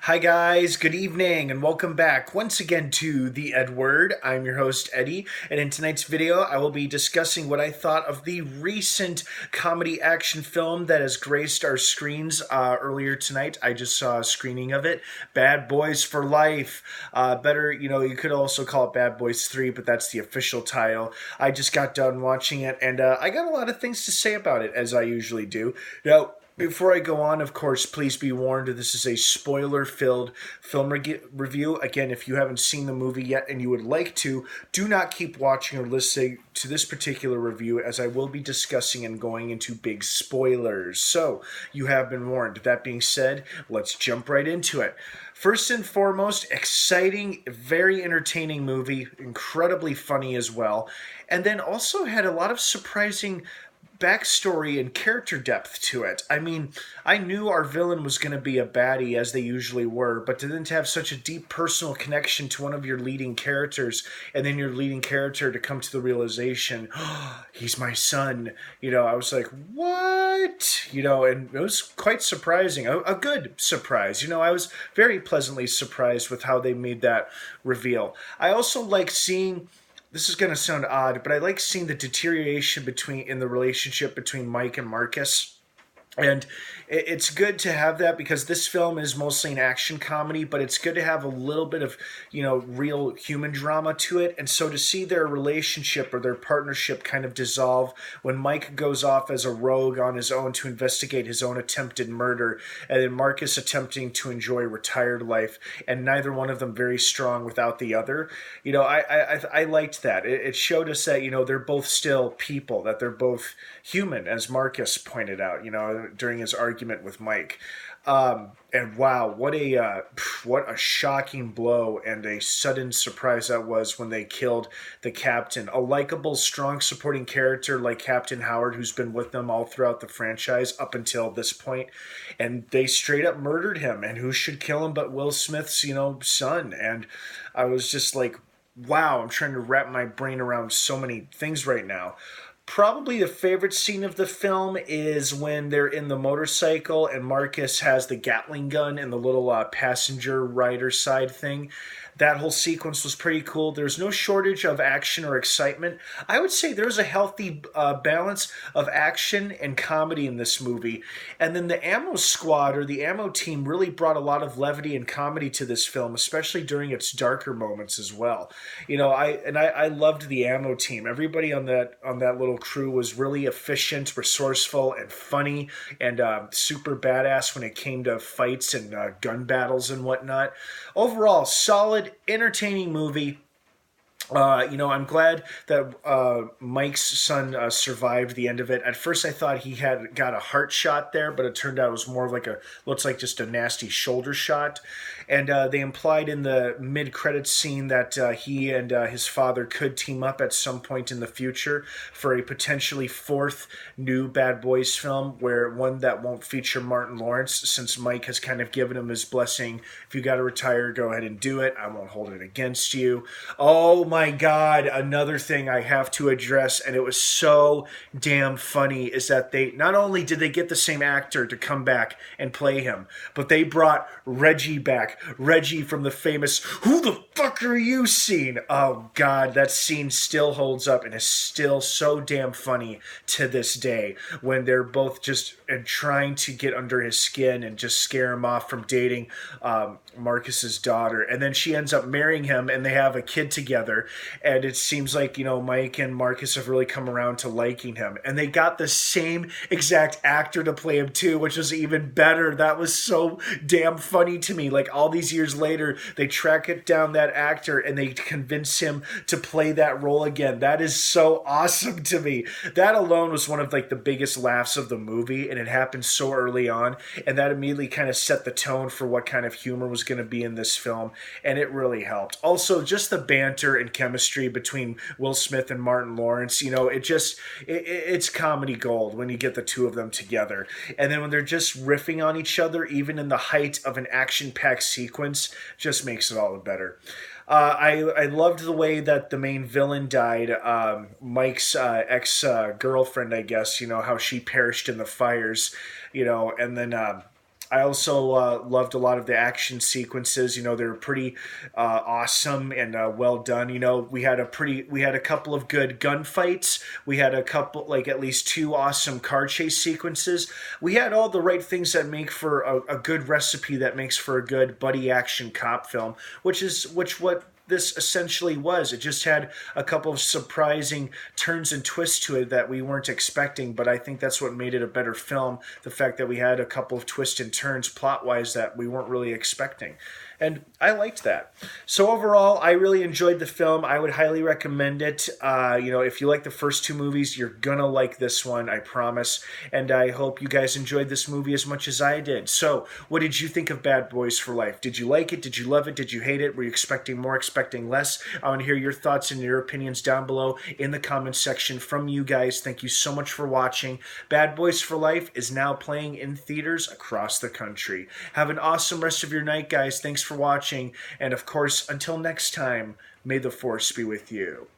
Hi, guys. Good evening, and welcome back once again to the EdWord. I'm your host, Eddie, and in tonight's video, I will be discussing what I thought of the recent comedy action film that has graced our screens earlier tonight. I just saw a screening of it, Bad Boys for Life. You could also call it Bad Boys 3, but that's the official title. I just got done watching it, and I got a lot of things to say about it, as I usually do. Now, before I go on, of course, please be warned this is a spoiler filled film review. Again, if you haven't seen the movie yet and you would like to, do not keep watching or listening to this particular review as I will be discussing and going into big spoilers. So, you have been warned. That being said, let's jump right into it. First and foremost, exciting, very entertaining movie, incredibly funny as well, and then also had a lot of surprising backstory and character depth to it. I mean, I knew our villain was going to be a baddie, as they usually were, but to then to have such a deep personal connection to one of your leading characters, and then your leading character to come to the realization, oh, he's my son, I was like, what? And it was quite surprising, a good surprise. I was very pleasantly surprised with how they made that reveal. I also like seeing, this is going to sound odd, but I like seeing the deterioration in the relationship between Mike and Marcus. And it's good to have that because this film is mostly an action comedy, but it's good to have a little bit of, real human drama to it. And so to see their relationship or their partnership kind of dissolve when Mike goes off as a rogue on his own to investigate his own attempted murder, and then Marcus attempting to enjoy retired life, and neither one of them very strong without the other. I liked that. It showed us that, they're both still people, that they're both human, as Marcus pointed out, during his argument with Mike. And wow, what a shocking blow and a sudden surprise that was when they killed the captain. A likable, strong supporting character like Captain Howard, who's been with them all throughout the franchise up until this point, and they straight up murdered him. And who should kill him but Will Smith's, son? And I was just like, wow, I'm trying to wrap my brain around so many things right now. Probably the favorite scene of the film is when they're in the motorcycle and Marcus has the Gatling gun and the little passenger rider side thing. That whole sequence was pretty cool. There's no shortage of action or excitement. I would say there's a healthy balance of action and comedy in this movie. And then the Ammo Squad, or the Ammo Team, really brought a lot of levity and comedy to this film, especially during its darker moments as well. I loved the Ammo Team. Everybody on that little crew was really efficient, resourceful, and funny, and super badass when it came to fights and gun battles and whatnot. Overall, solid, entertaining movie. I'm glad that Mike's son survived the end of it. At first, I thought he had got a heart shot there, but it turned out it was more like looks like just a nasty shoulder shot. And they implied in the mid-credits scene that he and his father could team up at some point in the future for a potentially fourth new Bad Boys film, one that won't feature Martin Lawrence, since Mike has kind of given him his blessing. If you got to retire, go ahead and do it. I won't hold it against you. Oh my God, another thing I have to address, and it was so damn funny, is that they not only did they get the same actor to come back and play him, but they brought Reggie back. Reggie from the famous "Who the fuck are you" scene. Oh God, that scene still holds up and is still so damn funny to this day, when they're both just trying to get under his skin and just scare him off from dating Marcus's daughter. And then she ends up marrying him and they have a kid together. And it seems like, Mike and Marcus have really come around to liking him. And they got the same exact actor to play him too, which was even better. That was so damn funny to me. Like, all these years later, they track it down that actor and they convince him to play that role again. That is so awesome to me. That alone was one of the biggest laughs of the movie, and it happened so early on, and that immediately kind of set the tone for what kind of humor was going to be in this film, and it really helped. Also, just the banter and chemistry between Will Smith and Martin Lawrence, it's comedy gold when you get the two of them together. And then when they're just riffing on each other, even in the height of an action-packed sequence, just makes it all the better. I loved the way that the main villain died. Mike's ex-girlfriend, I guess, how she perished in the fires, and then I also loved a lot of the action sequences. You know, they were pretty awesome and well done. You know, we had a couple of good gunfights. We had a couple, like at least two awesome car chase sequences. We had all the right things that make for a good recipe that makes for a good buddy action cop film, which what this essentially was. It just had a couple of surprising turns and twists to it that we weren't expecting, but I think that's what made it a better film. The fact that we had a couple of twists and turns plot wise that we weren't really expecting. And I liked that. So overall, I really enjoyed the film. I would highly recommend it. You know, if you like the first two movies, you're gonna like this one, I promise. And I hope you guys enjoyed this movie as much as I did. So, what did you think of Bad Boys for Life? Did you like it? Did you love it? Did you hate it? Were you expecting more, expecting less? I want to hear your thoughts and your opinions down below in the comments section from you guys. Thank you so much for watching. Bad Boys for Life is now playing in theaters across the country. Have an awesome rest of your night, guys. Thanks for watching. And of course, until next time, may the force be with you.